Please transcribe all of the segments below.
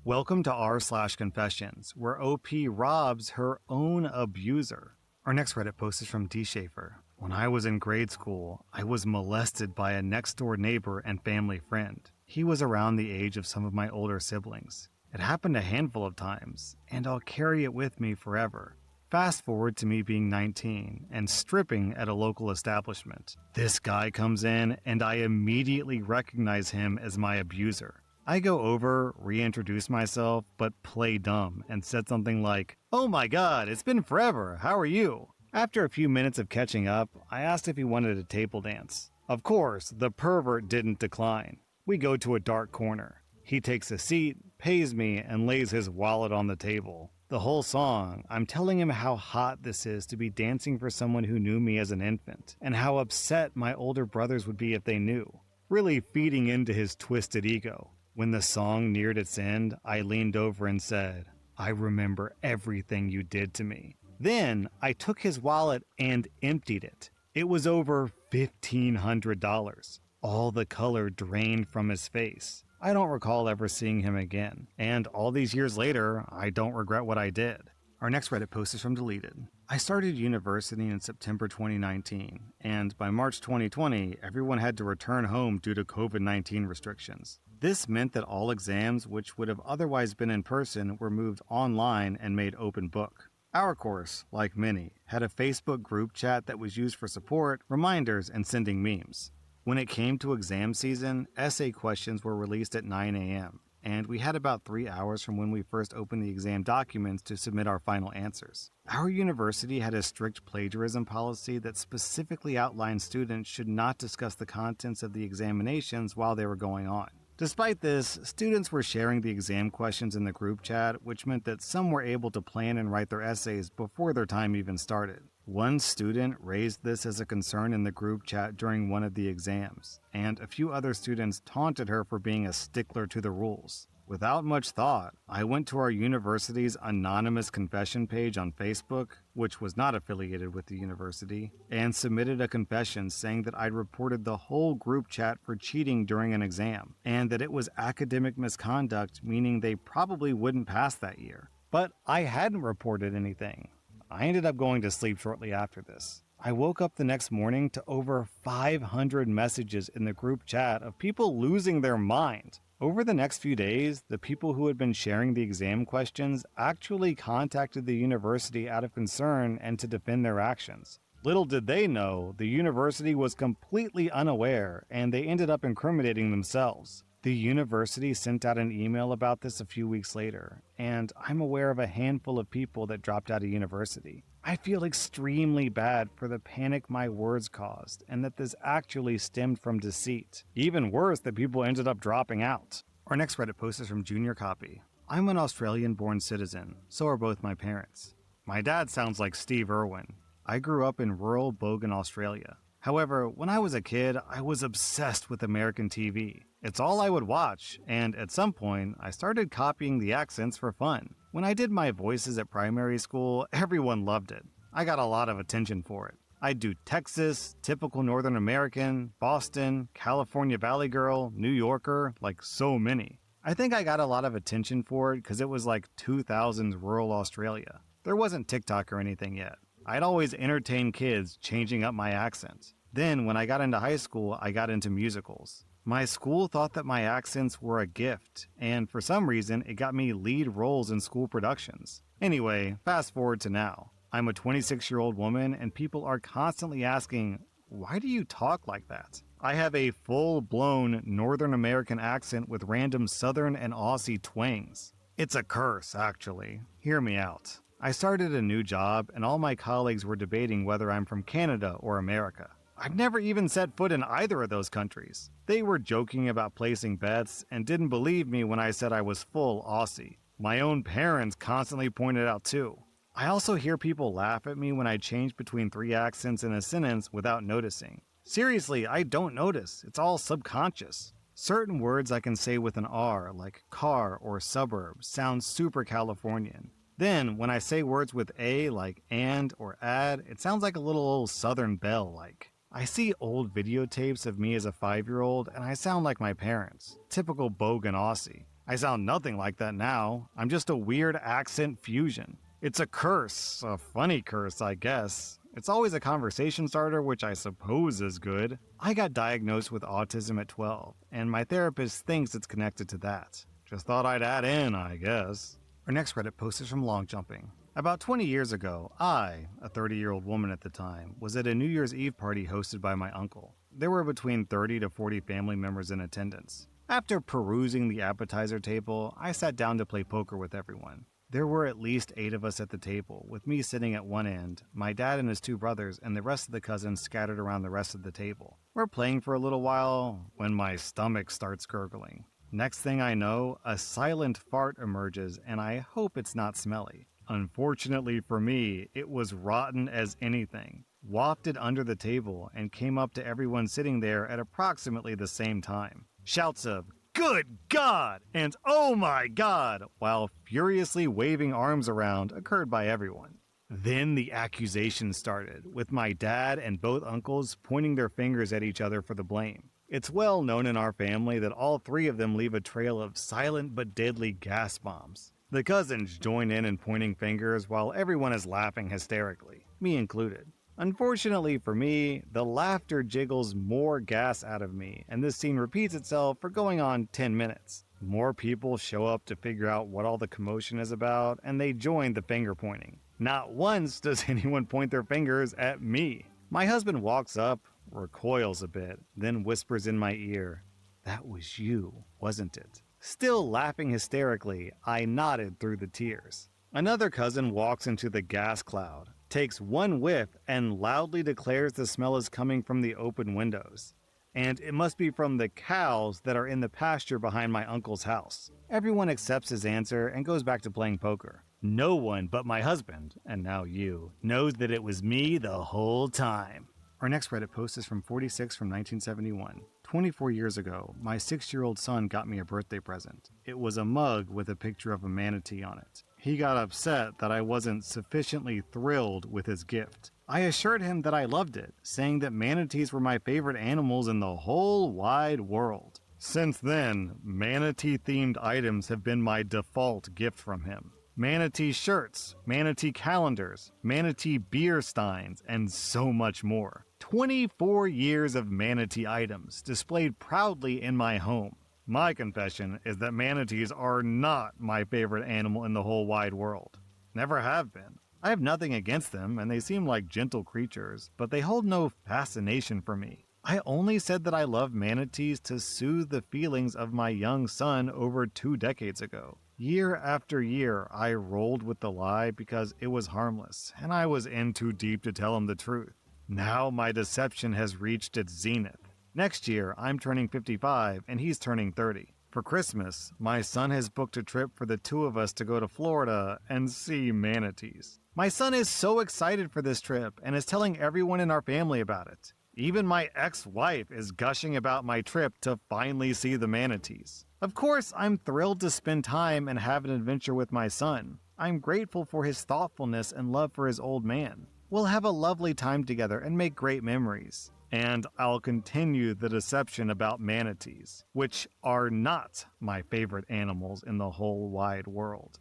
Welcome to r/confessions, where OP robs her own abuser. Our next Reddit post is from D. Schaefer. When I was in grade school, I was molested by a next-door neighbor and family friend. He was around the age of some of my older siblings. It happened a handful of times, and I'll carry it with me forever. Fast forward to me being 19 and stripping at a local establishment. This guy comes in, and I immediately recognize him as my abuser. I go over, reintroduce myself, but play dumb and said something like, "Oh my god, it's been forever, how are you?" After a few minutes of catching up, I asked if he wanted a table dance. Of course, the pervert didn't decline. We go to a dark corner. He takes a seat, pays me, and lays his wallet on the table. The whole song, I'm telling him how hot this is to be dancing for someone who knew me as an infant, and how upset my older brothers would be if they knew. Really feeding into his twisted ego. When the song neared its end, I leaned over and said, "I remember everything you did to me." Then, I took his wallet and emptied it. It was over $1,500. All the color drained from his face. I don't recall ever seeing him again, and all these years later, I don't regret what I did. Our next Reddit post is from Deleted. I started university in September 2019, and by March 2020, everyone had to return home due to COVID-19 restrictions. This meant that all exams, which would have otherwise been in person, were moved online and made open book. Our course, like many, had a Facebook group chat that was used for support, reminders, and sending memes. When it came to exam season, essay questions were released at 9 a.m., and we had about 3 hours from when we first opened the exam documents to submit our final answers. Our university had a strict plagiarism policy that specifically outlined students should not discuss the contents of the examinations while they were going on. Despite this, students were sharing the exam questions in the group chat, which meant that some were able to plan and write their essays before their time even started. One student raised this as a concern in the group chat during one of the exams, and a few other students taunted her for being a stickler to the rules. Without much thought, I went to our university's anonymous confession page on Facebook, which was not affiliated with the university, and submitted a confession saying that I'd reported the whole group chat for cheating during an exam, and that it was academic misconduct, meaning they probably wouldn't pass that year. But I hadn't reported anything. I ended up going to sleep shortly after this. I woke up the next morning to over 500 messages in the group chat of people losing their mind. Over the next few days, the people who had been sharing the exam questions actually contacted the university out of concern and to defend their actions. Little did they know, the university was completely unaware, and they ended up incriminating themselves. The university sent out an email about this a few weeks later, and I'm aware of a handful of people that dropped out of university. I feel extremely bad for the panic my words caused, and that this actually stemmed from deceit. Even worse, that people ended up dropping out. Our next Reddit post is from Junior Copy. I'm an Australian-born citizen, so are both my parents. My dad sounds like Steve Irwin. I grew up in rural Bogan, Australia. However, when I was a kid, I was obsessed with American TV. It's all I would watch, and at some point, I started copying the accents for fun. When I did my voices at primary school, everyone loved it. I got a lot of attention for it. I'd do Texas, typical Northern American, Boston, California Valley Girl, New Yorker, like so many. I think I got a lot of attention for it because it was like 2000s rural Australia. There wasn't TikTok or anything yet. I'd always entertain kids changing up my accent. Then, when I got into high school, I got into musicals. My school thought that my accents were a gift, and for some reason, it got me lead roles in school productions. Anyway, fast forward to now. I'm a 26-year-old woman, and people are constantly asking, "Why do you talk like that?" I have a full-blown Northern American accent with random Southern and Aussie twangs. It's a curse, actually. Hear me out. I started a new job, and all my colleagues were debating whether I'm from Canada or America. I've never even set foot in either of those countries. They were joking about placing bets and didn't believe me when I said I was full Aussie. My own parents constantly pointed out too. I also hear people laugh at me when I change between 3 accents in a sentence without noticing. Seriously, I don't notice. It's all subconscious. Certain words I can say with an R, like car or suburb, sound super Californian. Then, when I say words with A, like and or add, it sounds like a little old Southern belle like. I see old videotapes of me as a 5-year-old and I sound like my parents. Typical Bogan Aussie. I sound nothing like that now. I'm just a weird accent fusion. It's a curse, a funny curse, I guess. It's always a conversation starter, which I suppose is good. I got diagnosed with autism at 12, and my therapist thinks it's connected to that. Just thought I'd add in, I guess. Our next Reddit post is from Long Jumping. About 20 years ago, I, a 30-year-old woman at the time, was at a New Year's Eve party hosted by my uncle. There were between 30 to 40 family members in attendance. After perusing the appetizer table, I sat down to play poker with everyone. There were at least 8 of us at the table, with me sitting at one end, my dad and his 2 brothers, and the rest of the cousins scattered around the rest of the table. We're playing for a little while when my stomach starts gurgling. Next thing I know, a silent fart emerges, and I hope it's not smelly. Unfortunately for me, it was rotten as anything, wafted under the table, and came up to everyone sitting there at approximately the same time. Shouts of, "Good God!" and "Oh my God!" while furiously waving arms around occurred by everyone. Then the accusation started, with my dad and both uncles pointing their fingers at each other for the blame. It's well known in our family that all 3 of them leave a trail of silent but deadly gas bombs. The cousins join in pointing fingers while everyone is laughing hysterically, me included. Unfortunately for me, the laughter jiggles more gas out of me, and this scene repeats itself for going on 10 minutes. More people show up to figure out what all the commotion is about, and they join the finger pointing. Not once does anyone point their fingers at me. My husband walks up, recoils a bit, then whispers in my ear, "That was you, wasn't it?" Still laughing hysterically, I nodded through the tears. Another cousin walks into the gas cloud, takes one whiff, and loudly declares the smell is coming from the open windows. And it must be from the cows that are in the pasture behind my uncle's house. Everyone accepts his answer and goes back to playing poker. No one but my husband, and now you, knows that it was me the whole time. Our next Reddit post is from 46 from 1971. 24 years ago, my 6-year-old son got me a birthday present. It was a mug with a picture of a manatee on it. He got upset that I wasn't sufficiently thrilled with his gift. I assured him that I loved it, saying that manatees were my favorite animals in the whole wide world. Since then, manatee-themed items have been my default gift from him. Manatee shirts, manatee calendars, manatee beer steins, and so much more. 24 years of manatee items displayed proudly in my home. My confession is that manatees are not my favorite animal in the whole wide world. Never have been. I have nothing against them, and they seem like gentle creatures, but they hold no fascination for me. I only said that I love manatees to soothe the feelings of my young son over 2 decades ago. Year after year, I rolled with the lie because it was harmless, and I was in too deep to tell him the truth. Now my deception has reached its zenith. Next year, I'm turning 55, and he's turning 30. For Christmas, my son has booked a trip for the 2 of us to go to Florida and see manatees. My son is so excited for this trip and is telling everyone in our family about it. Even my ex-wife is gushing about my trip to finally see the manatees. Of course, I'm thrilled to spend time and have an adventure with my son. I'm grateful for his thoughtfulness and love for his old man. We'll have a lovely time together and make great memories. And I'll continue the deception about manatees, which are not my favorite animals in the whole wide world.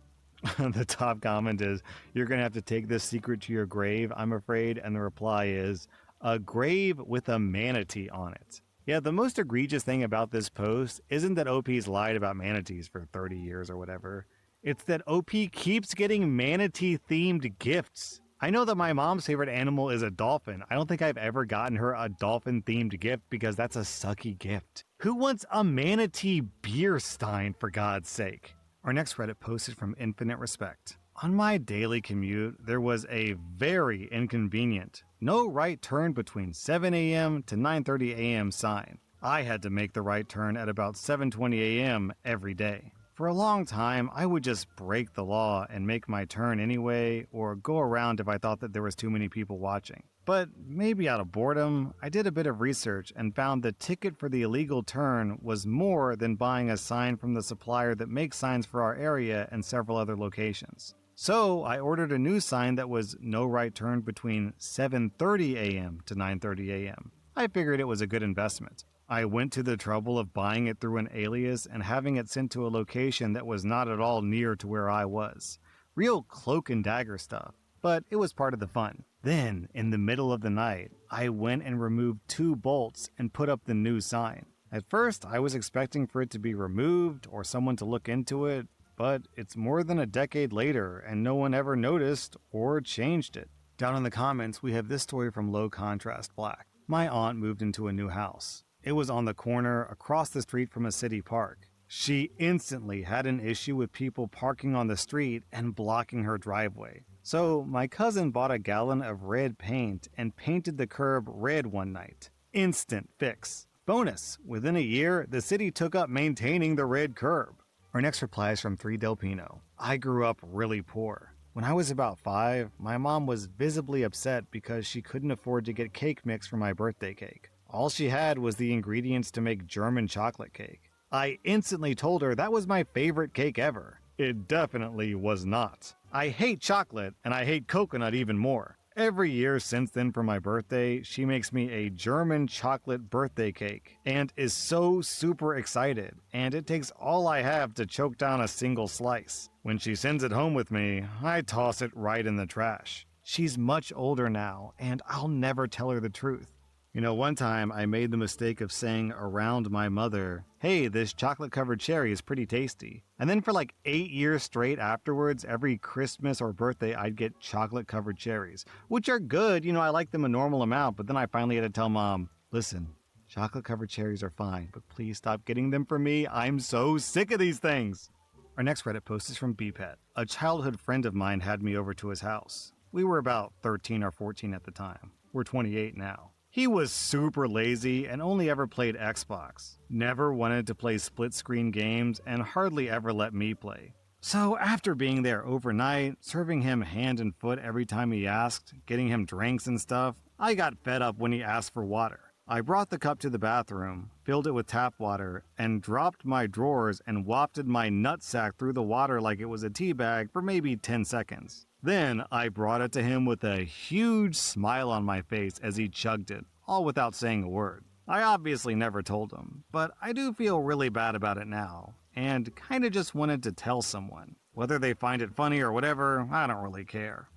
The top comment is, "You're going to have to take this secret to your grave, I'm afraid," and the reply is, "A grave with a manatee on it." Yeah, the most egregious thing about this post isn't that OP's lied about manatees for 30 years or whatever. It's that OP keeps getting manatee-themed gifts. I know that my mom's favorite animal is a dolphin. I don't think I've ever gotten her a dolphin-themed gift because that's a sucky gift. Who wants a manatee beer stein, for God's sake? Our next Reddit post is from Infinite Respect. On my daily commute, there was a very inconvenient no right turn between 7 a.m. to 9:30 a.m. sign. I had to make the right turn at about 7:20 a.m. every day. For a long time, I would just break the law and make my turn anyway, or go around if I thought that there was too many people watching. But maybe out of boredom, I did a bit of research and found the ticket for the illegal turn was more than buying a sign from the supplier that makes signs for our area and several other locations. So I ordered a new sign that was no right turn between 7:30 a.m. to 9:30 a.m. I figured it was a good investment. I went to the trouble of buying it through an alias and having it sent to a location that was not at all near to where I was. Real cloak and dagger stuff, but it was part of the fun. Then, in the middle of the night, I went and removed 2 bolts and put up the new sign. At first, I was expecting for it to be removed or someone to look into it, but it's more than a decade later and no one ever noticed or changed it. Down in the comments, we have this story from Low Contrast Black. My aunt moved into a new house. It was on the corner across the street from a city park. She instantly had an issue with people parking on the street and blocking her driveway. So my cousin bought a gallon of red paint and painted the curb red one night. Instant fix. Bonus, within a year, the city took up maintaining the red curb. Our next reply is from 3 Del Pino. I grew up really poor. When I was about 5, my mom was visibly upset because she couldn't afford to get cake mix for my birthday cake. All she had was the ingredients to make German chocolate cake. I instantly told her that was my favorite cake ever. It definitely was not. I hate chocolate, and I hate coconut even more. Every year since then for my birthday, she makes me a German chocolate birthday cake, and is so super excited, and it takes all I have to choke down a single slice. When she sends it home with me, I toss it right in the trash. She's much older now, and I'll never tell her the truth. You know, one time I made the mistake of saying around my mother, "Hey, this chocolate-covered cherry is pretty tasty." And then for like 8 years straight afterwards, every Christmas or birthday, I'd get chocolate-covered cherries, which are good. You know, I like them a normal amount, but then I finally had to tell Mom, "Listen, chocolate-covered cherries are fine, but please stop getting them for me. I'm so sick of these things." Our next Reddit post is from BPet. A childhood friend of mine had me over to his house. We were about 13 or 14 at the time. We're 28 now. He was super lazy and only ever played Xbox. Never wanted to play split-screen games and hardly ever let me play. So after being there overnight, serving him hand and foot every time he asked, getting him drinks and stuff, I got fed up when he asked for water. I brought the cup to the bathroom, filled it with tap water, and dropped my drawers and wafted my nutsack through the water like it was a tea bag for maybe 10 seconds. Then I brought it to him with a huge smile on my face as he chugged it, all without saying a word. I obviously never told him, but I do feel really bad about it now, and kinda just wanted to tell someone. Whether they find it funny or whatever, I don't really care.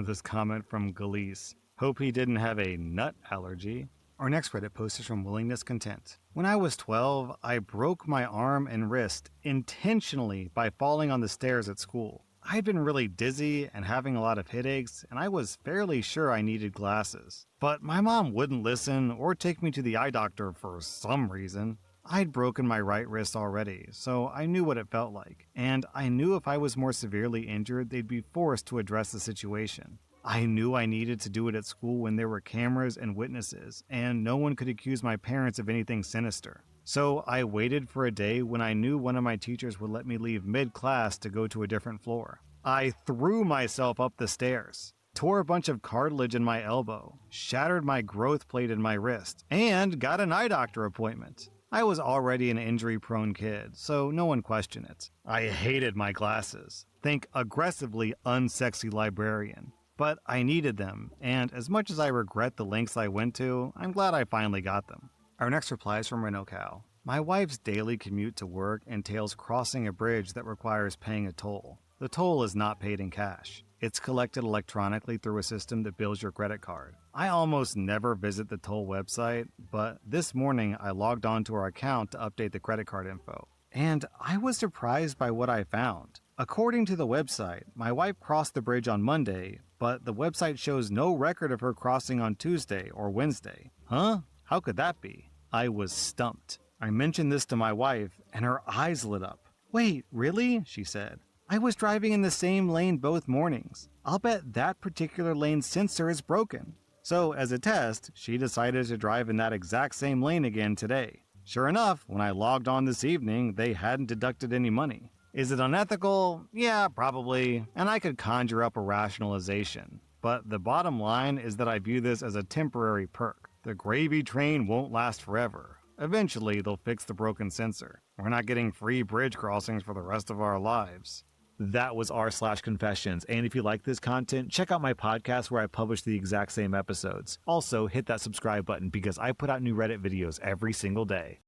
This comment from Galise. Hope he didn't have a nut allergy. Our next Reddit post is from Willingness Content. When I was 12, I broke my arm and wrist intentionally by falling on the stairs at school. I'd been really dizzy and having a lot of headaches, and I was fairly sure I needed glasses. But my mom wouldn't listen or take me to the eye doctor for some reason. I'd broken my right wrist already, so I knew what it felt like, and I knew if I was more severely injured, they'd be forced to address the situation. I knew I needed to do it at school when there were cameras and witnesses, and no one could accuse my parents of anything sinister. So I waited for a day when I knew one of my teachers would let me leave mid-class to go to a different floor. I threw myself up the stairs, tore a bunch of cartilage in my elbow, shattered my growth plate in my wrist, and got an eye doctor appointment. I was already an injury-prone kid, so no one questioned it. I hated my glasses. Think aggressively unsexy librarian. But I needed them, and as much as I regret the lengths I went to, I'm glad I finally got them. Our next reply is from Renault Cow. My wife's daily commute to work entails crossing a bridge that requires paying a toll. The toll is not paid in cash. It's collected electronically through a system that bills your credit card. I almost never visit the toll website, but this morning I logged onto our account to update the credit card info. And I was surprised by what I found. According to the website, my wife crossed the bridge on Monday, but the website shows no record of her crossing on Tuesday or Wednesday. Huh? How could that be? I was stumped. I mentioned this to my wife, and her eyes lit up. "Wait, really?" she said. "I was driving in the same lane both mornings. I'll bet that particular lane's sensor is broken." So, as a test, she decided to drive in that exact same lane again today. Sure enough, when I logged on this evening, they hadn't deducted any money. Is it unethical? Yeah, probably, and I could conjure up a rationalization. But the bottom line is that I view this as a temporary perk. The gravy train won't last forever. Eventually, they'll fix the broken sensor. We're not getting free bridge crossings for the rest of our lives. That was r/confessions. And if you like this content, check out my podcast where I publish the exact same episodes. Also, hit that subscribe button because I put out new Reddit videos every single day.